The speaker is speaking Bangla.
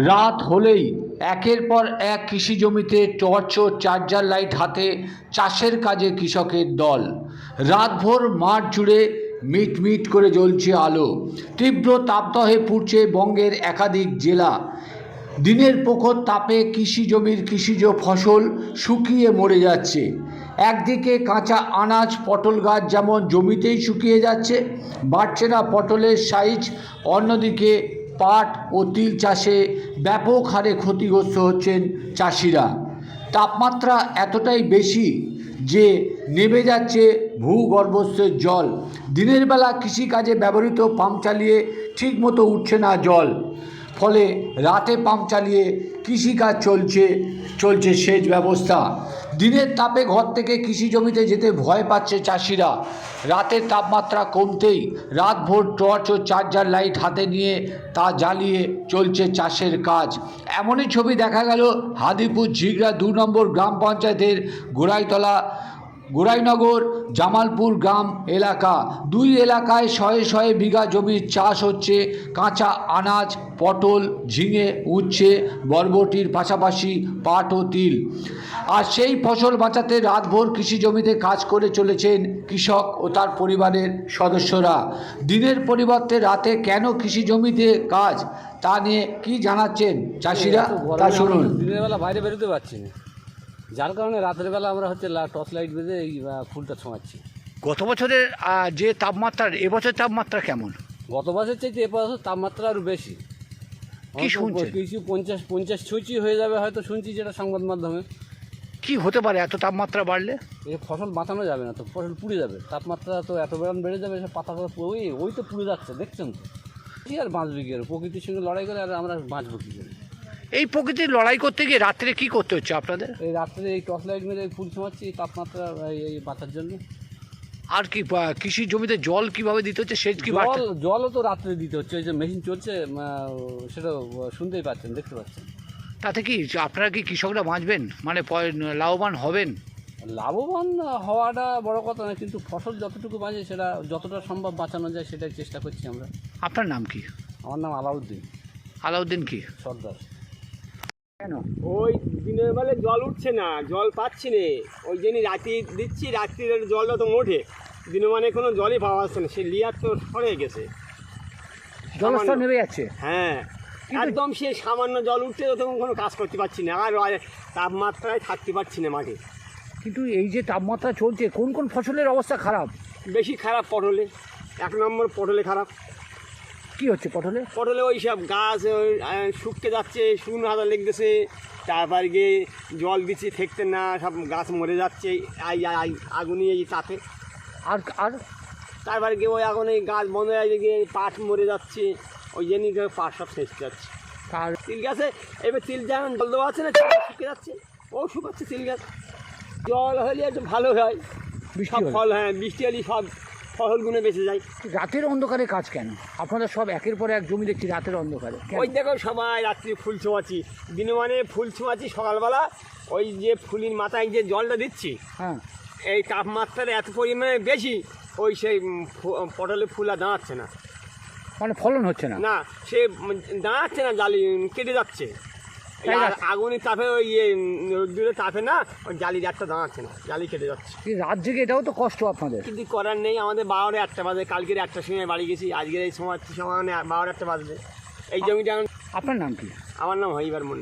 রাত হলেই একের পর এক কৃষি জমিতে টর্চ ও চার্জার লাইট হাতে চাষের কাজে কৃষকের দল। রাতভর মাঠ জুড়ে মিটমিট করে জ্বলছে আলো। তীব্র তাপদাহে পুড়ছে বঙ্গের একাধিক জেলা। দিনের প্রখর তাপে কৃষি জমির কৃষিজ ফসল শুকিয়ে মরে যাচ্ছে। একদিকে কাঁচা আনাজ পটল গাছ যেমন জমিতেই শুকিয়ে যাচ্ছে, বাড়ছে না পটলের সাইজ। অন্যদিকে পাট ও তিল চাষে ব্যাপক হারে ক্ষতিগ্রস্ত হচ্ছেন চাষিরা। তাপমাত্রা এতটাই বেশি যে নেমে যাচ্ছে ভূগর্ভস্থের জল। দিনের বেলা কৃষিকাজে ব্যবহৃত পাম্প চালিয়ে ঠিকমতো উঠছে না জল, ফলে রাতে পাম্প চালিয়ে কৃষিকাজ চলছে সেচ ব্যবস্থা। দিনের তাপে ঘর থেকে কৃষি জমিতে যেতে ভয় পাচ্ছে চাষিরা। রাতের তাপমাত্রা কমতেই রাতভর টর্চ ও চার্জার লাইট হাতে নিয়ে তা জ্বালিয়ে চলছে চাষের কাজ। এমনই ছবি দেখা গেল হাদিপুর ঝিগড়া 2 নম্বর গ্রাম পঞ্চায়েতের গোড়াইনগর জামালপুর গ্রাম এলাকা। দুই এলাকায় শয়ে শয়ে বিঘা জমির চাষ হচ্ছে কাঁচা আনাজ, পটল, ঝিঙে, উচ্ছে, বরবটির পাশাপাশি পাট ও তিল। আর সেই ফসল বাঁচাতে রাতভর কৃষি জমিতে কাজ করে চলেছেন কৃষক ও তার পরিবারের সদস্যরা। দিনের পরিবর্তে রাতে কেন কৃষি জমিতে কাজ, তা নিয়ে কি জানাচ্ছেন চাষিরা, তা শুনুন। দিনের বেলা বাইরে বেরোতে পারছি না, যার কারণে রাতের বেলা আমরা হচ্ছে টর্চ লাইট বেঁধে এই ফুলটা ছোঁয়াচ্ছি। গত বছরের যে তাপমাত্রা, এবছর তাপমাত্রা কেমন? গত বছর চাইতে এবছর তাপমাত্রা আরও বেশি। কি শুনছেন? কিছু 50 ছুঁচি হয়ে যাবে হয়তো, শুনছি যেটা সংবাদ মাধ্যমে। কি হতে পারে এত তাপমাত্রা বাড়লে? এই ফসল বাঁচানো যাবে না তো, ফসল পুড়ে যাবে। তাপমাত্রা তো এত বেড়ে যাবে, সব পাতাগুলো ওই তো পুড়ে যাচ্ছে, দেখছেন তো। কি আর বাঁচবে কি, আর প্রকৃতির সঙ্গে লড়াই করে আর আমরা বাঁচবো কী করে? এই প্রকৃতির লড়াই করতে গিয়ে রাত্রে কি করতে হচ্ছে আপনাদের? এই রাত্রে এই টর্চ লাইট মেরে ফুল ছোঁয়াচ্ছি তাপমাত্রা এই বাঁচার জন্য। আর কি কৃষি জমিতে জল কিভাবে দিতে হচ্ছে, সেচ কি? জলও তো রাত্রে দিতে হচ্ছে, ওই যে মেশিন চলছে, সেটা শুনতেই পাচ্ছেন, দেখতে পাচ্ছেন। তাতে কি আপনারা কি কৃষকরা বাঁচবেন, মানে লাভবান হবেন? লাভবান হওয়াটা বড় কথা না, কিন্তু ফসল যতটুকু বাঁচে সেটা যতটা সম্ভব বাঁচানো যায় সেটাই চেষ্টা করছি আমরা। আপনার নাম কি? আমার নাম আলাউদ্দিন। আলাউদ্দিন কি সর্দার। কেন? ওই দিনের বেলা জল উঠছে না, জল পাচ্ছি না, ওই জন্যই রাত্রি দিচ্ছি। রাত্রির জলটা তো মোটে, দিনে মানে কোনো জলই পাওয়া যাচ্ছে না, সে লিয়ার তো সরে গেছে, জলস্তর নেমে যাচ্ছে। হ্যাঁ একদম, সে সামান্য জল উঠছে তো তখন কোনো কাজ করতে পারছি না, আর তাপমাত্রায় থাকতে পারছি না মাঠে। কিন্তু এই যে তাপমাত্রা চলছে, কোন কোন ফসলের অবস্থা খারাপ? বেশি খারাপ পটলে, 1 নম্বর পটলে খারাপ। কি হচ্ছে পটলে? পটলে ওই সব গাছ শুকিয়ে যাচ্ছে, শুকনো হাতা লেগেছে, তারপর গিয়ে জল দিচ্ছি থাকতে না, সব গাছ মরে যাচ্ছে আগুনে এই তাপে। আর আর তারপর গিয়ে ওই আগুনে গাছ বন্ধ হয়ে গিয়ে পাট মরে যাচ্ছে, ওই জন্যই পাট সব শেষ যাচ্ছে। আর তিল গাছে এবার তিল যেমন জল দেওয়া আছে না, শুকিয়ে যাচ্ছে, ও শুকাচ্ছে তিল গাছ। জল হলে একটু ভালো হয়, সব ফল, হ্যাঁ বৃষ্টি হলে সব ফসলগুলো বেঁচে যায়। রাতের অন্ধকারে কাজ কেন? আপনারা সব একের পর এক জমি দেখছি রাতের অন্ধকারে। ওই দেখো সবাই রাত্রি ফুল ছোঁয়াচ্ছি, দিনে মানে ফুল ছোঁয়াচ্ছি সকালবেলা, ওই যে ফুলির মাথায় যে জলটা দিচ্ছি, হ্যাঁ, এই তাপমাত্রাটা এত পরিমাণে বেশি, ওই সেই পটলে ফুল আর দাঁড়াচ্ছে না, মানে ফলন হচ্ছে না। না সে দাঁড়াচ্ছে না, জালি কেটে যাচ্ছে। আর আগুনের তাপে ওই রোদ্দুরের তাপে না, ওই জালির একটা দাঁড়াচ্ছে না, জালি কেটে যাচ্ছে। রাত জেগে এটাও তো কষ্ট আপনাদের। কিন্তু করার নেই, আমাদের 12টা 1টা বাজে, কালকের 1টার সময় বাড়ি গেছি, আজকের এই সময় 12টা 1টা বাজবে। এই জমিটা। আপনার নাম কি? আমার নাম হইবার মন্ডল।